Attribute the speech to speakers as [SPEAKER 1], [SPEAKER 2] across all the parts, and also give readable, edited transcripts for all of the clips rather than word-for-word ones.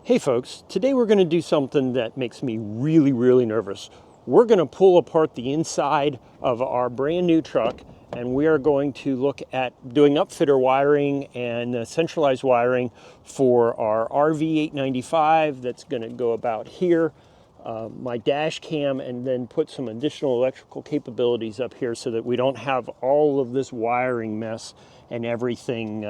[SPEAKER 1] Hey folks, today we're going to do something that makes me really nervous. We're going to pull apart the inside of our brand new truck, and we are going to look at doing upfitter wiring and centralized wiring for our RV895 that's going to go about here, my dash cam, and then put some additional electrical capabilities up here so that we don't have all of this wiring mess and everything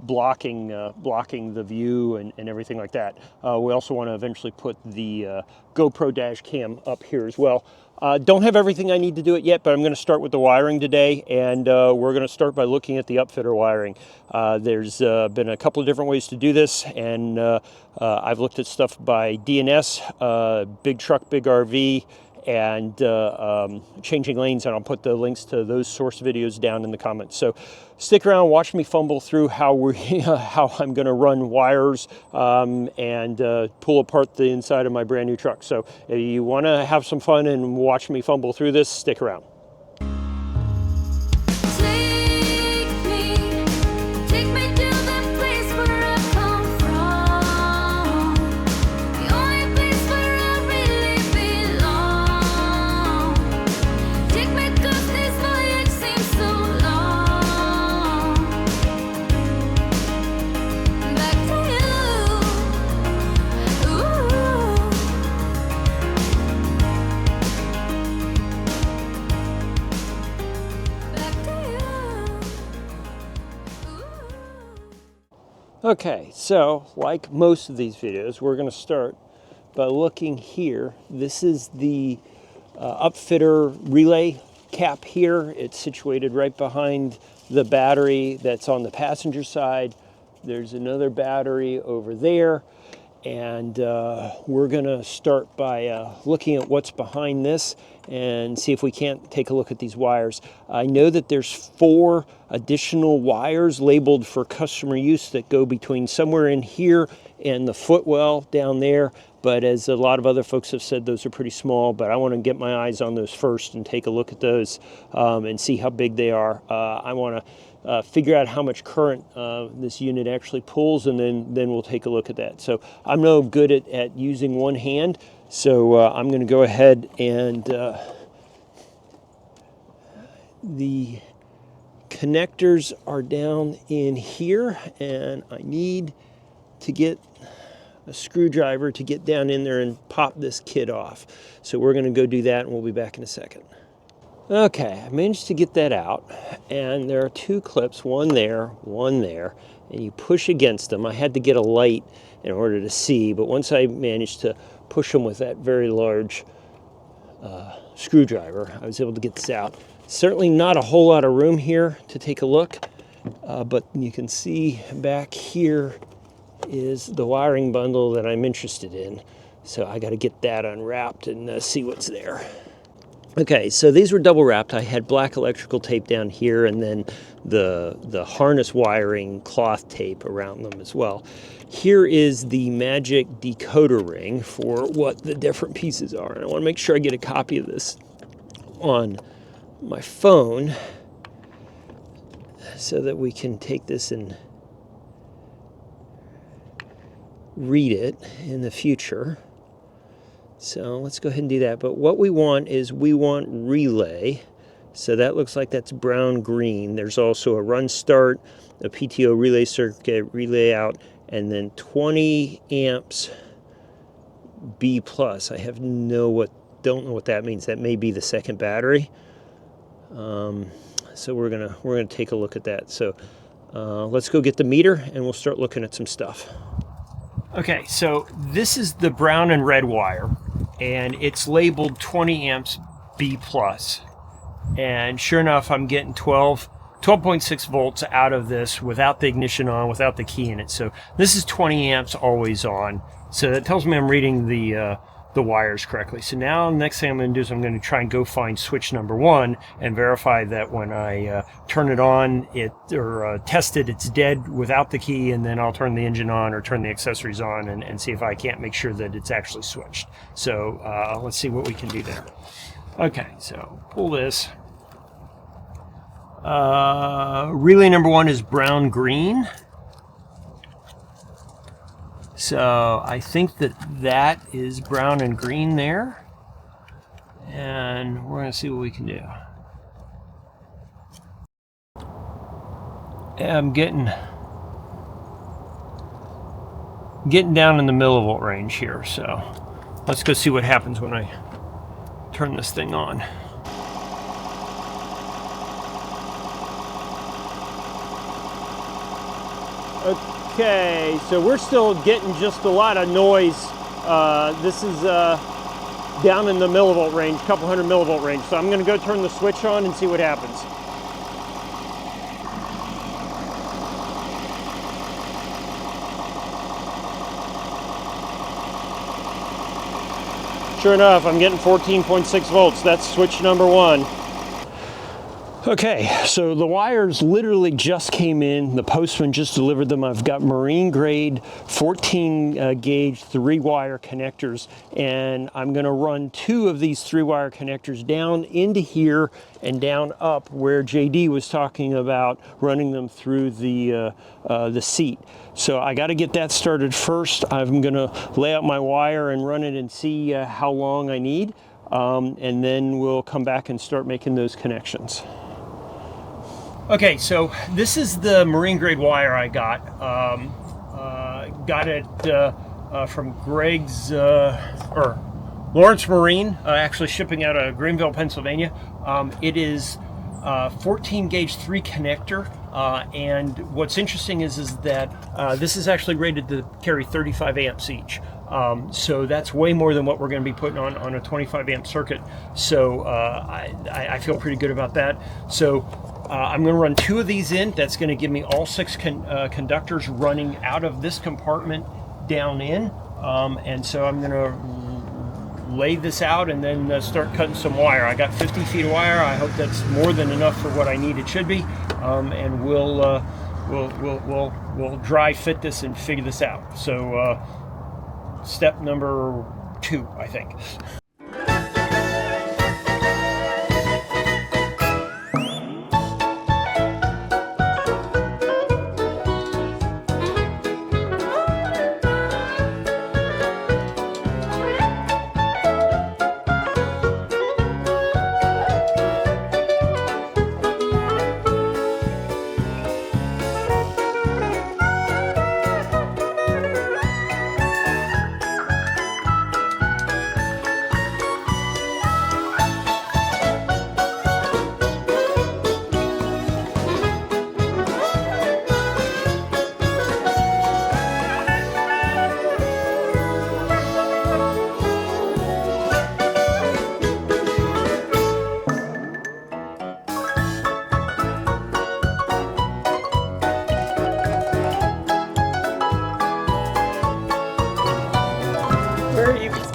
[SPEAKER 1] blocking the view and everything like that. We also want to eventually put the GoPro dash cam up here as well. Don't have everything I need to do it yet, but I'm going to start with the wiring today, and we're going to start by looking at the upfitter wiring. There's been a couple of different ways to do this, and I've looked at stuff by DNS, Big Truck, Big RV, and changing lanes, and I'll put the links to those source videos down in the comments. So stick around, watch me fumble through how how I'm going to run wires and pull apart the inside of my brand new truck. So if you want to have some fun and watch me fumble through this, stick around. Okay, so like most of these videos, we're going to start by looking here. This is the upfitter relay cap here. It's situated right behind the battery that's on the passenger side. There's another battery over there, and we're going to start by looking at what's behind this and see if we can't take a look at these wires. I know that there's 4 additional wires labeled for customer use that go between somewhere in here and the footwell down there, but as a lot of other folks have said, those are pretty small, but I want to get my eyes on those first and take a look at those and see how big they are. I want to figure out how much current this unit actually pulls, and then we'll take a look at that. So I'm no good at using one hand, so I'm going to go ahead and the connectors are down in here, and I need to get a screwdriver to get down in there and pop this kit off. So we're going to go do that, and we'll be back in a second. Okay, I managed to get that out, and there are 2 clips, one there, and you push against them. I had to get a light in order to see, but once I managed to push them with that very large screwdriver, I was able to get this out. Certainly not a whole lot of room here to take a look, but you can see back here is the wiring bundle that I'm interested in. So I got to get that unwrapped and see what's there. Okay, so these were double wrapped. I had black electrical tape down here, and then the harness wiring cloth tape around them as well. Here is the magic decoder ring for what the different pieces are. And I want to make sure I get a copy of this on my phone so that we can take this and read it in the future. So let's go ahead and do that. But what we want is we want relay. So that looks like that's brown green. There's also a run start, a PTO relay circuit, relay out, and then 20 amps B plus. I don't know what that means. That may be the second battery. So we're gonna take a look at that. So let's go get the meter, and we'll start looking at some stuff. Okay, so this is the brown and red wire, and it's labeled 20 amps B plus. And sure enough, I'm getting 12.6 volts out of this without the ignition on, without the key in it. So this is 20 amps always on. So that tells me I'm reading the wires correctly. So now the next thing I'm going to do is I'm going to try and go find switch number 1 and verify that when I turn it on, test it, it's dead without the key, and then I'll turn the engine on or turn the accessories on and see if I can't make sure that it's actually switched. So let's see what we can do there. Okay, so pull this. Relay number 1 is brown green. So I think that is brown and green there. And we're going to see what we can do. I'm getting down in the millivolt range here, so let's go see what happens when I turn this thing on. Okay, so we're still getting just a lot of noise. This is down in the millivolt range, couple hundred millivolt range. So I'm going to go turn the switch on and see what happens. Sure enough, I'm getting 14.6 volts. That's switch number 1. Okay, so the wires literally just came in. The postman just delivered them. I've got marine grade 14 gauge 3-wire connectors, and I'm going to run 2 of these 3-wire connectors down into here and down up where JD was talking about running them through the seat. So I got to get that started first. I'm going to lay out my wire and run it and see how long I need, and then we'll come back and start making those connections. Okay, so this is the marine grade wire I got. Got it from Greg's, or Lawrence Marine, actually shipping out of Greenville, Pennsylvania. It is 14 gauge 3 connector, and what's interesting is that this is actually rated to carry 35 amps each. So that's way more than what we're going to be putting on a 25 amp circuit. So I feel pretty good about that. So I'm going to run 2 of these in. That's going to give me all 6 conductors running out of this compartment down in. And so I'm going to lay this out and then start cutting some wire. I got 50 feet of wire. I hope that's more than enough for what I need it should be. And we'll dry fit this and figure this out. So step number 2, I think.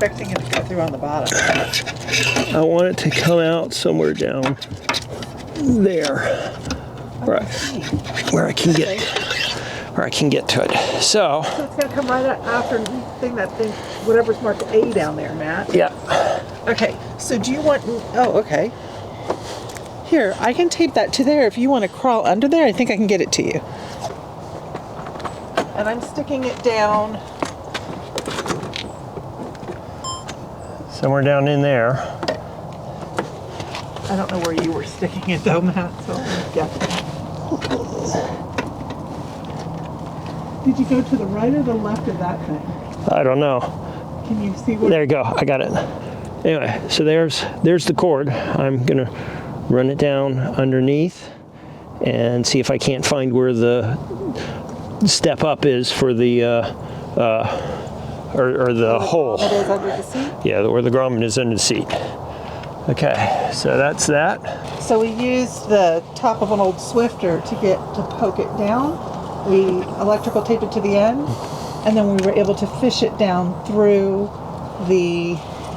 [SPEAKER 2] Expecting it to go through on the bottom.
[SPEAKER 1] I want it to come out somewhere down there, where I can get to it. So
[SPEAKER 2] it's going to come right after that thing, whatever's marked A down there, Matt.
[SPEAKER 1] Yeah.
[SPEAKER 2] Okay. So do you want? Oh, okay. Here, I can tape that to there. If you want to crawl under there, I think I can get it to you. And I'm sticking it down.
[SPEAKER 1] Somewhere down in there.
[SPEAKER 2] I don't know where you were sticking it though, Matt, so yeah. Did you go to the right or the left of that thing?
[SPEAKER 1] I don't know.
[SPEAKER 2] Can you see what?
[SPEAKER 1] There you go, I got it. Anyway, so there's the cord. I'm gonna run it down underneath and see if I can't find where the step up is for the or the hole.
[SPEAKER 2] It is under the seat?
[SPEAKER 1] Yeah, where the grommet is under the seat. Okay, so that's that.
[SPEAKER 2] So we used the top of an old Swifter to poke it down. We electrical taped it to the end, and then we were able to fish it down through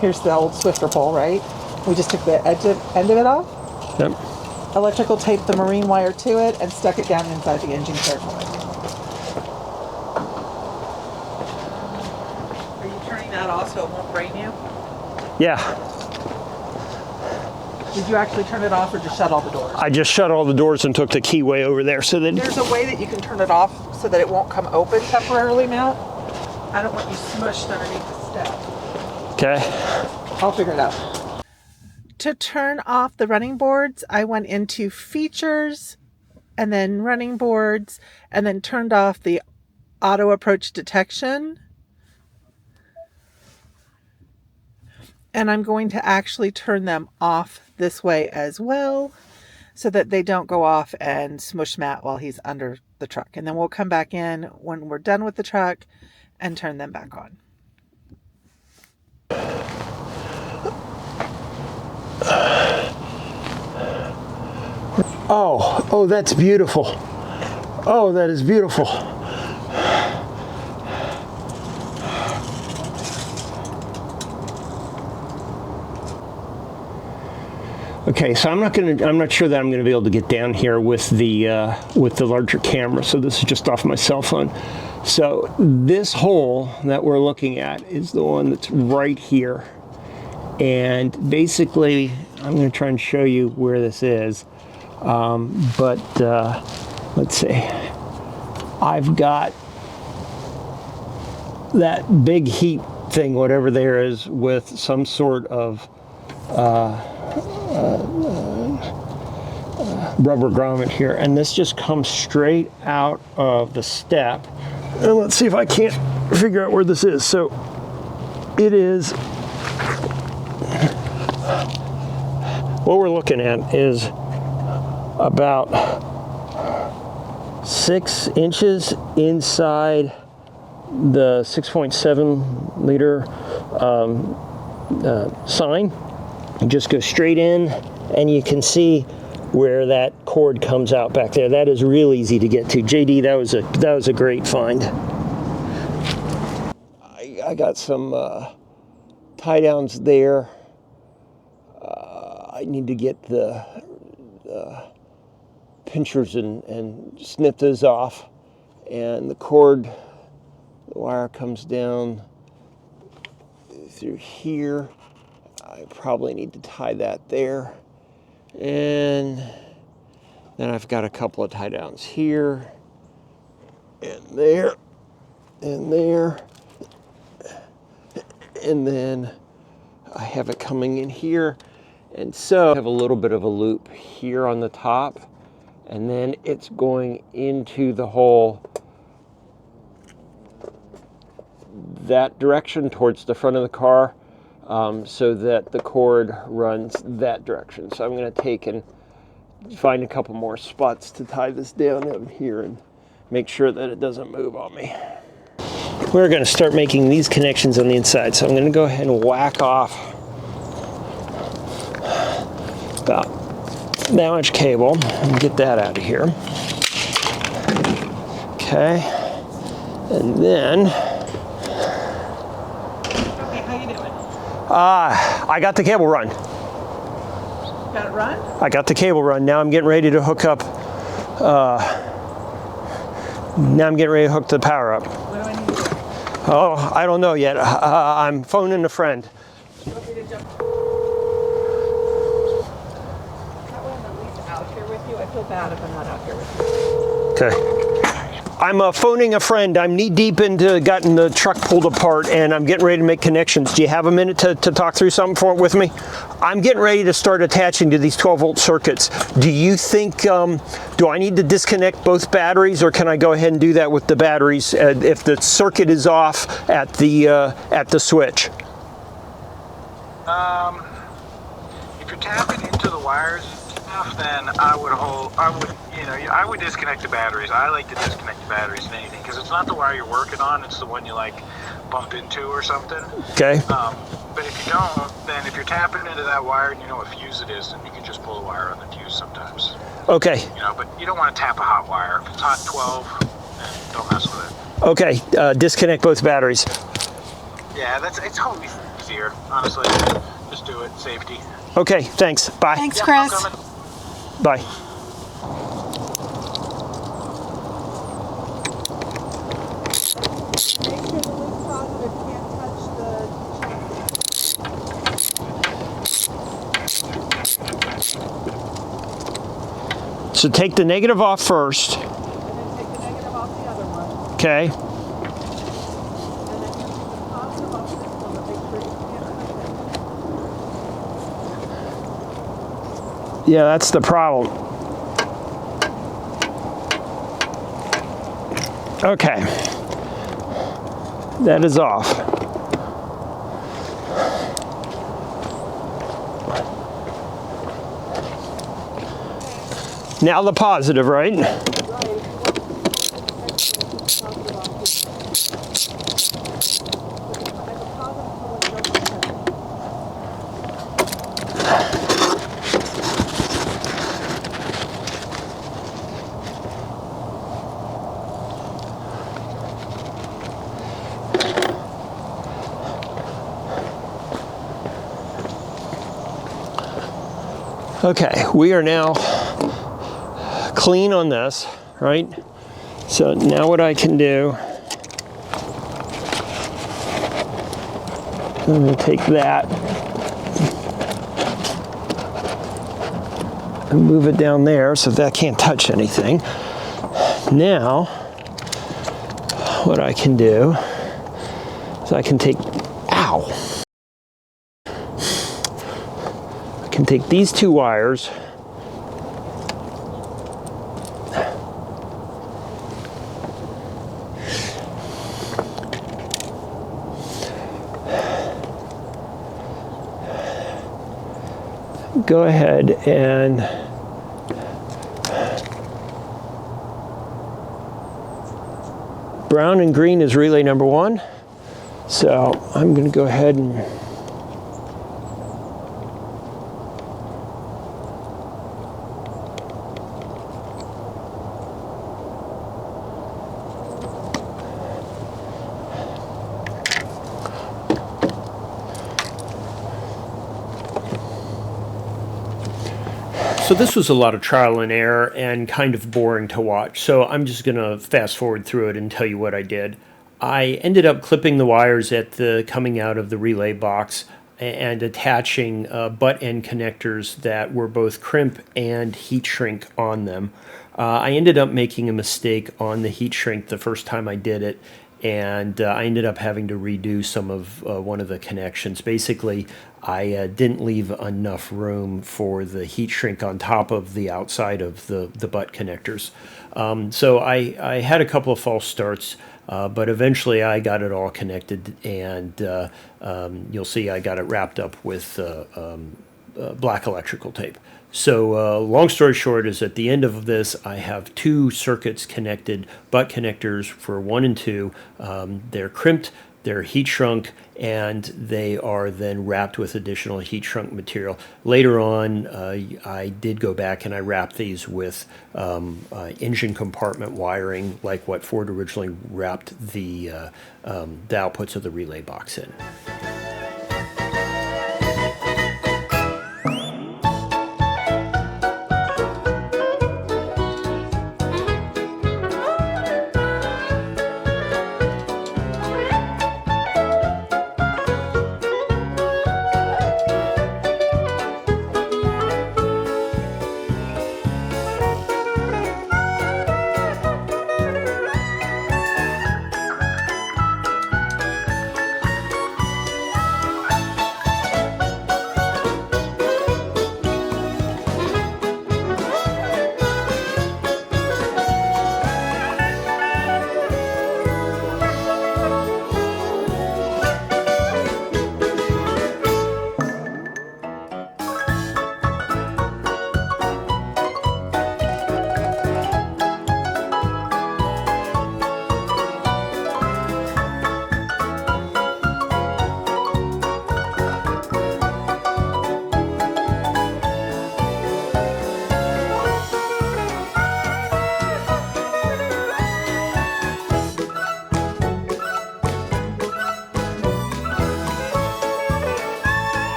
[SPEAKER 2] here's the old Swifter pole, right? We just took the end of it off.
[SPEAKER 1] Yep.
[SPEAKER 2] Electrical taped the marine wire to it and stuck it down inside the engine circle. That also won't brain you?
[SPEAKER 1] Yeah.
[SPEAKER 2] Did you actually turn it off or just shut all the doors?
[SPEAKER 1] I just shut all the doors and took the key way over there so that...
[SPEAKER 2] There's a way that you can turn it off so that it won't come open temporarily, Matt. I don't want you smushed underneath the step.
[SPEAKER 1] Okay.
[SPEAKER 2] I'll figure it out. To turn off the running boards, I went into features and then running boards and then turned off the auto approach detection. And I'm going to actually turn them off this way as well so that they don't go off and smush Matt while he's under the truck. And then we'll come back in when we're done with the truck and turn them back on.
[SPEAKER 1] Oh, that's beautiful. Oh, that is beautiful. Okay, so I'm not sure that I'm gonna be able to get down here with the larger camera. So this is just off my cell phone. So this hole that we're looking at is the one that's right here. And basically, I'm gonna try and show you where this is. Let's see. I've got that big heat thing, whatever there is, with some sort of rubber grommet here, and this just comes straight out of the step. And let's see if I can't figure out where this is. So it is, what we're looking at is about 6 inches inside the 6.7 liter sign. You just go straight in, and you can see where that cord comes out back there. That is real easy to get to. JD, that was a great find. I got some tie downs there. I need to get the pinchers and snip those off. And the cord, the wire comes down through here. I probably need to tie that there. And then I've got a couple of tie downs here, and there, and there. And then I have it coming in here. And so I have a little bit of a loop here on the top, and then it's going into the hole that direction towards the front of the car. So that the cord runs that direction. So I'm going to take and find a couple more spots to tie this down over here and make sure that it doesn't move on me. We're going to start making these connections on the inside. So I'm going to go ahead and whack off about that much cable and get that out of here. Okay. And then I got the cable run.
[SPEAKER 2] Got it run?
[SPEAKER 1] I got the cable run. Now I'm getting ready to hook up. Now I'm getting ready to hook the power up.
[SPEAKER 2] What do I need to do?
[SPEAKER 1] Oh, I don't know yet. I'm phoning a friend.
[SPEAKER 2] You want me to jump? That way I'm at least out here with you. I feel bad if I'm not out here with you.
[SPEAKER 1] Okay. I'm phoning a friend. I'm knee deep into getting the truck pulled apart, and I'm getting ready to make connections. Do you have a minute to talk through something with me? I'm getting ready to start attaching to these 12-volt circuits. Do you think, do I need to disconnect both batteries, or can I go ahead and do that with the batteries if the circuit is off at the switch?
[SPEAKER 3] If you're tapping into the wires enough, then I would disconnect the batteries. I like to disconnect the batteries in anything because it's not the wire you're working on, it's the one you like bump into or something.
[SPEAKER 1] Okay.
[SPEAKER 3] But if you don't, then if you're tapping into that wire and you know what fuse it is, then you can just pull the wire on the fuse sometimes.
[SPEAKER 1] Okay.
[SPEAKER 3] You know, but you don't want to tap a hot wire. If it's hot 12, then don't mess with it.
[SPEAKER 1] Okay, disconnect both batteries.
[SPEAKER 3] Yeah, it's totally easier, honestly. Just do it, safety.
[SPEAKER 1] Okay, thanks. Bye.
[SPEAKER 2] Thanks,
[SPEAKER 3] Yep,
[SPEAKER 2] Chris.
[SPEAKER 3] I'm coming.
[SPEAKER 1] Bye.
[SPEAKER 2] Make sure the loop's positive. Can't touch the.
[SPEAKER 1] So take the negative off first.
[SPEAKER 2] And then take the negative off the other one.
[SPEAKER 1] Okay.
[SPEAKER 2] And then
[SPEAKER 1] Yeah, that's the problem. Okay, that is off. Now the positive, right? Okay, we are now clean on this, right? So now what I can do, I'm going to take that and move it down there so that can't touch anything. Now, what I can do is I can take, ow! I can take these two wires go ahead and brown and green is relay number 1. So I'm going to go ahead and So this was a lot of trial and error and kind of boring to watch, so I'm just going to fast forward through it and tell you what I did. I ended up clipping the wires at the coming out of the relay box and attaching butt end connectors that were both crimp and heat shrink on them. I ended up making a mistake on the heat shrink the first time I did it, and I ended up having to redo some of one of the connections. Basically, I didn't leave enough room for the heat shrink on top of the outside of the butt connectors. So I had a couple of false starts, but eventually I got it all connected, and you'll see I got it wrapped up with black electrical tape. So long story short is at the end of this, I have 2 circuits connected, butt connectors for 1 and 2. They're crimped, they're heat shrunk, and they are then wrapped with additional heat shrunk material. Later on, I did go back and I wrapped these with engine compartment wiring, like what Ford originally wrapped the outputs of the relay box in.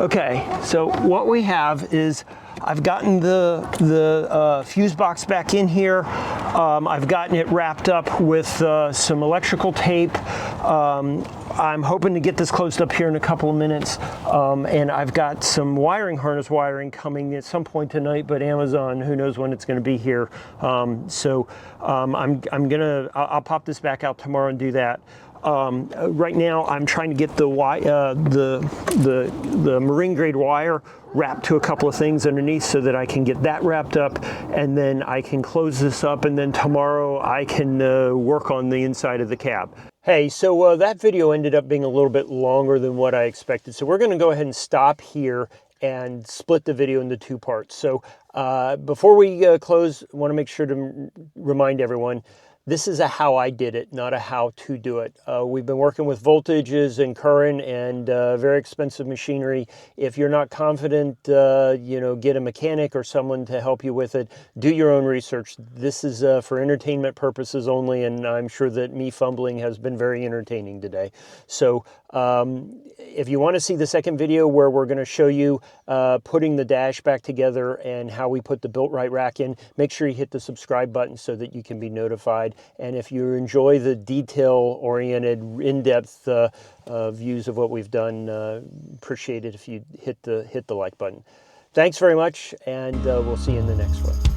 [SPEAKER 1] Okay, so what we have is I've gotten the fuse box back in here. I've gotten it wrapped up with some electrical tape. I'm hoping to get this closed up here in a couple of minutes, and I've got some harness wiring coming at some point tonight, but Amazon, who knows when it's going to be here. I'll pop this back out tomorrow and do that. Right now I'm trying to get the marine grade wire wrapped to a couple of things underneath so that I can get that wrapped up, and then I can close this up, and then tomorrow I can work on the inside of the cab. Hey, so that video ended up being a little bit longer than what I expected, so we're going to go ahead and stop here and split the video into two parts. So before we close, I want to make sure to remind everyone, this is a how I did it, not a how to do it. We've been working with voltages and current and very expensive machinery. If you're not confident, get a mechanic or someone to help you with it. Do your own research. This is for entertainment purposes only, and I'm sure that me fumbling has been very entertaining today. So if you want to see the second video where we're going to show you putting the dash back together and how we put the built-right rack in, make sure you hit the subscribe button so that you can be notified. And if you enjoy the detail-oriented, in-depth views of what we've done, appreciate it if you hit the like button. Thanks very much, and we'll see you in the next one.